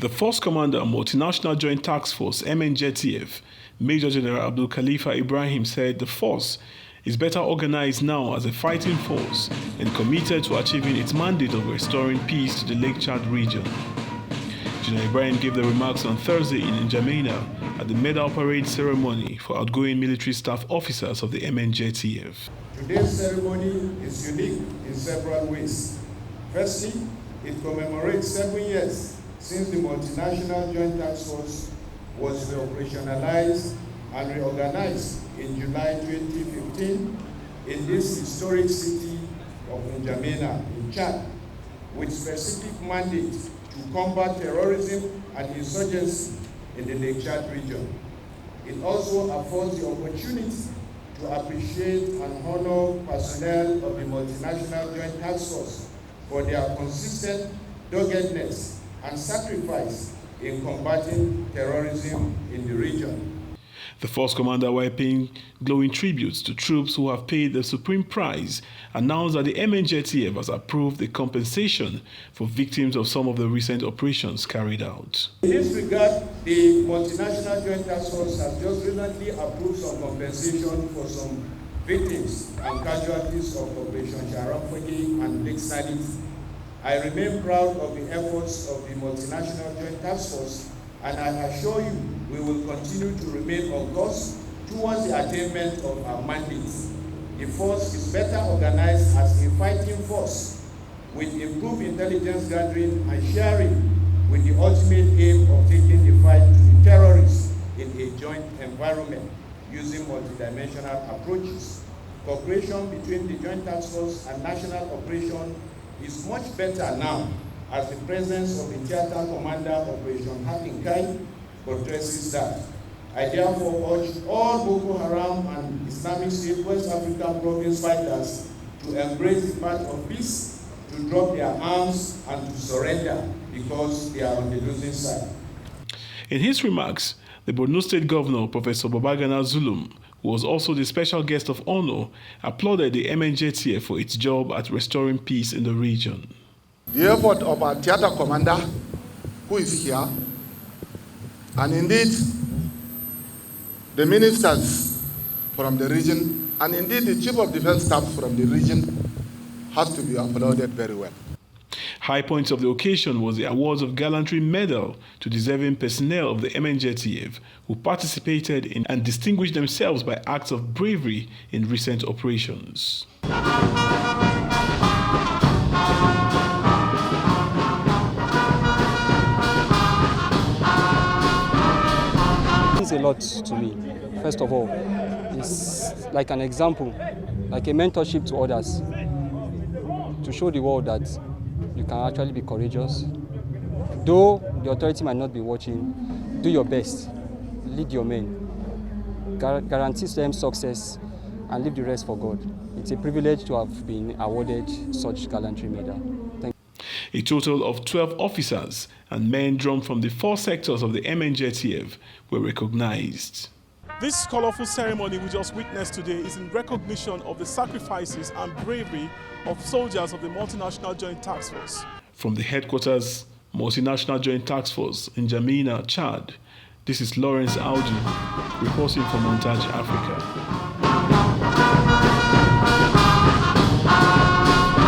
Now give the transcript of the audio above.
The Force Commander, Multinational Joint Task Force (MNJTF), Major General Abdul Khalifa Ibrahim said the force is better organized now as a fighting force and committed to achieving its mandate of restoring peace to the Lake Chad region. General Ibrahim gave the remarks on Thursday in N'Djamena at the medal parade ceremony for outgoing military staff officers of the MNJTF. Today's ceremony is unique in several ways. Firstly, it commemorates 7 years since the Multinational Joint Task Force was operationalized and reorganized in July 2015 in this historic city of N'Djamena in Chad, with specific mandate to combat terrorism and insurgency in the Lake Chad region. It also affords the opportunity to appreciate and honor personnel of the Multinational Joint Task Force for their consistent doggedness and sacrifice in combating terrorism in the region. The Force Commander, while paying glowing tributes to troops who have paid the supreme price, announced that the MNJTF has approved the compensation for victims of some of the recent operations carried out. In this regard, the Multinational Joint Task Force has just recently approved some compensation for some victims and casualties of Operation Sharamfagi and Lake Sanit. I remain proud of the efforts of the Multinational Joint Task Force, and I assure you we will continue to remain on course towards the attainment of our mandates. The force is better organized as a fighting force with improved intelligence gathering and sharing, with the ultimate aim of taking the fight to terrorists in a joint environment using multidimensional approaches. Cooperation between the Joint Task Force and national operation is much better now, as the presence of the theater commander Operation Hatinkai addresses that. I therefore urge all Boko Haram and Islamic State West African province fighters to embrace the path of peace, to drop their arms and to surrender, because they are on the losing side. In his remarks, the Borno State Governor, Professor Babagana Zulum, who was also the special guest of honor, applauded the MNJTF for its job at restoring peace in the region. The effort of our theater commander, who is here, and indeed the ministers from the region, and indeed the chief of defense staff from the region, has to be applauded very well. High points of the occasion was the awards of Gallantry medal to deserving personnel of the MNJTF who participated in and distinguished themselves by acts of bravery in recent operations. It means a lot to me. First of all, it's like an example, like a mentorship to others, to show the world that you can actually be courageous. Though the authority might not be watching, do your best, lead your men, guarantee them success, and leave the rest for God. It's a privilege to have been awarded such gallantry medal. Thank you. A total of 12 officers and men drawn from the 4 sectors of the MNJTF were recognized. This colourful ceremony we just witnessed today is in recognition of the sacrifices and bravery of soldiers of the Multinational Joint Task Force. From the headquarters, Multinational Joint Task Force in N'Djamena, Chad, this is Lawrence Audu reporting for Montage Africa.